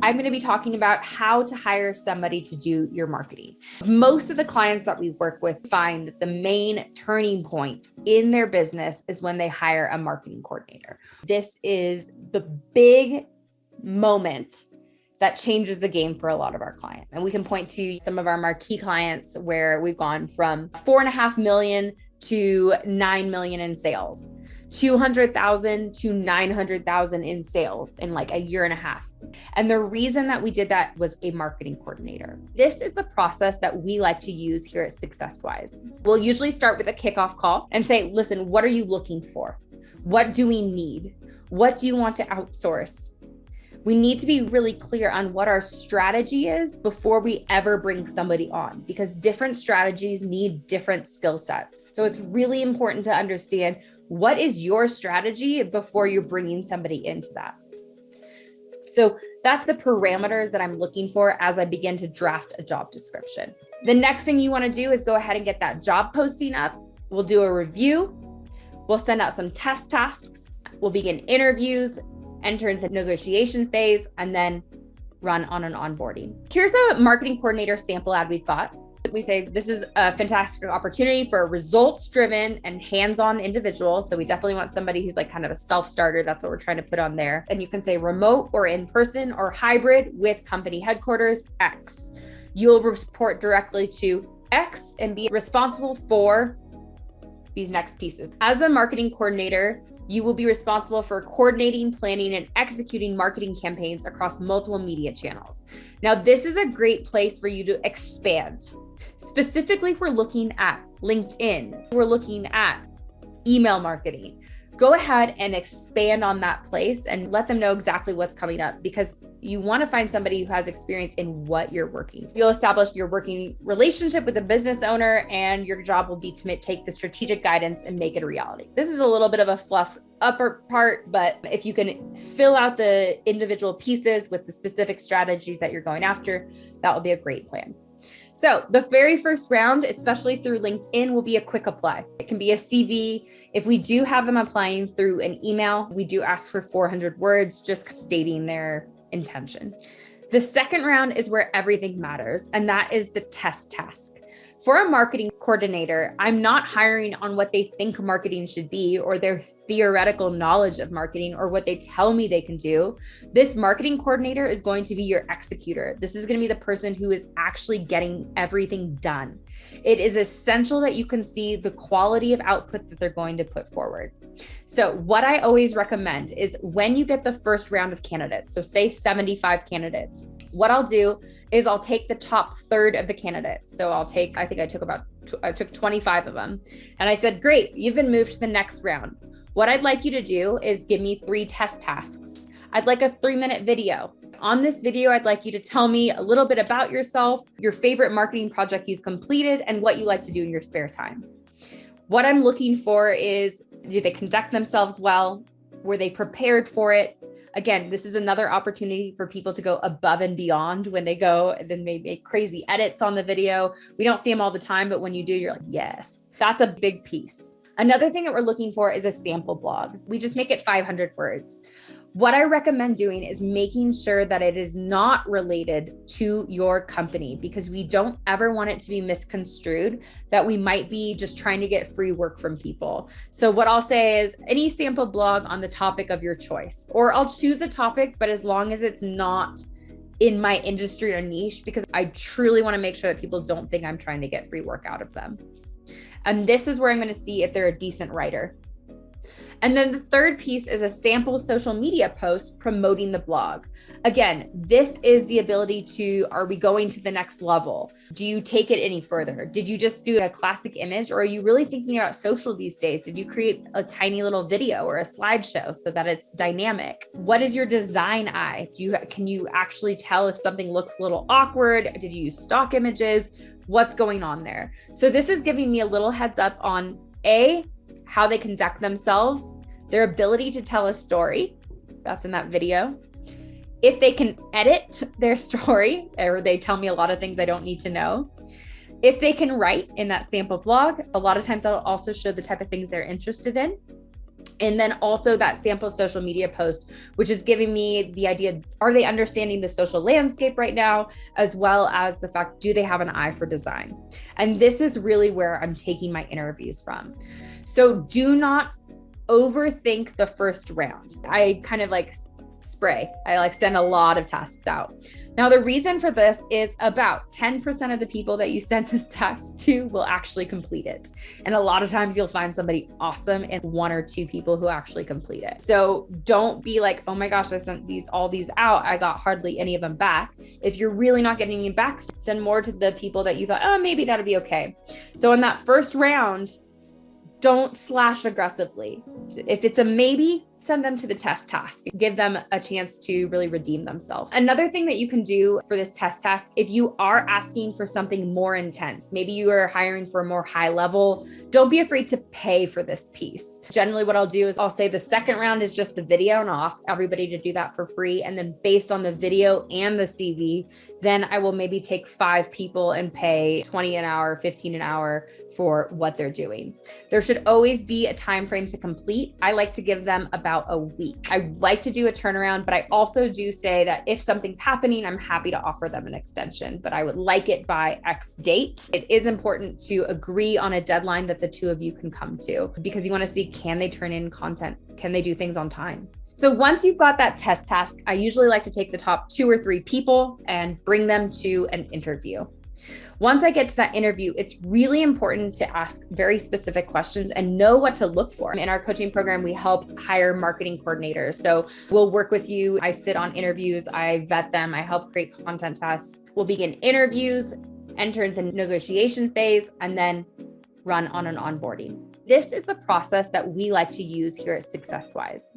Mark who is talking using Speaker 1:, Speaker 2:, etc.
Speaker 1: I'm going to be talking about how to hire somebody to do your marketing. Most of the clients that we work with find that the main turning point in their business is when they hire a marketing coordinator. This is the big moment that changes the game for a lot of our clients. And we can point to some of our marquee clients where we've gone from 4.5 million to 9 million in sales, 200,000 to 900,000 in sales in like a year and a half. And the reason that we did that was a marketing coordinator. This is the process that we like to use here at Successwise. We'll usually start with a kickoff call and say, listen, what are you looking for? What do we need? What do you want to outsource? We need to be really clear on what our strategy is before we ever bring somebody on, because different strategies need different skill sets. So it's really important to understand what is your strategy before you're bringing somebody into that. So that's the parameters that I'm looking for as I begin to draft a job description. The next thing you want to do is go ahead and get that job posting up. We'll do a review. We'll send out some test tasks. We'll begin interviews, enter into the negotiation phase, and then run on an onboarding. Here's a marketing coordinator sample ad we've got. We say this is a fantastic opportunity for a results-driven and hands-on individual. So we definitely want somebody who's like kind of a self-starter. That's what we're trying to put on there. And you can say remote or in person or hybrid with company headquarters X. You'll report directly to X and be responsible for these next pieces. As the marketing coordinator, you will be responsible for coordinating, planning, and executing marketing campaigns across multiple media channels. Now, this is a great place for you to expand. Specifically, we're looking at LinkedIn. We're looking at email marketing. Go ahead and expand on that place and let them know exactly what's coming up, because you want to find somebody who has experience in what you're working. You'll establish your working relationship with the business owner, and your job will be to take the strategic guidance and make it a reality. This is a little bit of a fluff upper part, but if you can fill out the individual pieces with the specific strategies that you're going after, that will be a great plan. So the very first round, especially through LinkedIn, will be a quick apply. It can be a CV. If we do have them applying through an email, we do ask for 400 words, just stating their intention. The second round is where everything matters, and that is the test task. For a marketing coordinator, I'm not hiring on what they think marketing should be or their theoretical knowledge of marketing or what they tell me they can do. This marketing coordinator is going to be your executor. This is going to be the person who is actually getting everything done. It is essential that you can see the quality of output that they're going to put forward. So what I always recommend is when you get the first round of candidates, so say 75 candidates, what I'll do is I'll take the top third of the candidates. So I took 25 of them. And I said, great, you've been moved to the next round. What I'd like you to do is give me 3 test tasks. I'd like a 3-minute video. On this video, I'd like you to tell me a little bit about yourself, your favorite marketing project you've completed, and what you like to do in your spare time. What I'm looking for is, do they conduct themselves well? Were they prepared for it? Again, this is another opportunity for people to go above and beyond when they go and then they make crazy edits on the video. We don't see them all the time, but when you do, you're like, yes, that's a big piece. Another thing that we're looking for is a sample blog. We just make it 500 words. What I recommend doing is making sure that it is not related to your company, because we don't ever want it to be misconstrued that we might be just trying to get free work from people. So what I'll say is any sample blog on the topic of your choice, or I'll choose a topic, but as long as it's not in my industry or niche, because I truly want to make sure that people don't think I'm trying to get free work out of them. And this is where I'm going to see if they're a decent writer. And then the third piece is a sample social media post promoting the blog. Again, this is the ability to, are we going to the next level? Do you take it any further? Did you just do a classic image, or are you really thinking about social these days? Did you create a tiny little video or a slideshow so that it's dynamic? What is your design eye? Can you actually tell if something looks a little awkward? Did you use stock images? What's going on there? So this is giving me a little heads up on how they conduct themselves, their ability to tell a story, that's in that video. If they can edit their story, or they tell me a lot of things I don't need to know. If they can write in that sample blog, a lot of times that'll also show the type of things they're interested in. And then also that sample social media post, which is giving me the idea, are they understanding the social landscape right now, as well as the fact, do they have an eye for design? And this is really where I'm taking my interviews from. So do not overthink the first round. I kind of like spray. I like send a lot of tasks out. Now, the reason for this is about 10% of the people that you send this task to will actually complete it. And a lot of times you'll find somebody awesome and 1 or 2 people who actually complete it. So don't be like, oh my gosh, I sent all these out. I got hardly any of them back. If you're really not getting any back, send more to the people that you thought, oh, maybe that'll be okay. So in that first round, don't slash aggressively. If it's a maybe, send them to the test task. Give them a chance to really redeem themselves. Another thing that you can do for this test task, if you are asking for something more intense, maybe you are hiring for a more high level, don't be afraid to pay for this piece. Generally, what I'll do is I'll say the second round is just the video, and I'll ask everybody to do that for free. And then based on the video and the CV, then I will maybe take 5 people and pay 20 an hour, 15 an hour for what they're doing. There should always be a time frame to complete. I like to give them about a week. I like to do a turnaround, but I also do say that if something's happening, I'm happy to offer them an extension, but I would like it by X date. It is important to agree on a deadline that the 2 of you can come to, because you want to see, can they turn in content? Can they do things on time? So once you've got that test task, I usually like to take the top 2 or 3 people and bring them to an interview. Once I get to that interview, it's really important to ask very specific questions and know what to look for. In our coaching program, we help hire marketing coordinators. So we'll work with you. I sit on interviews, I vet them, I help create content tests. We'll begin interviews, enter into the negotiation phase, and then run on an onboarding. This is the process that we like to use here at Successwise.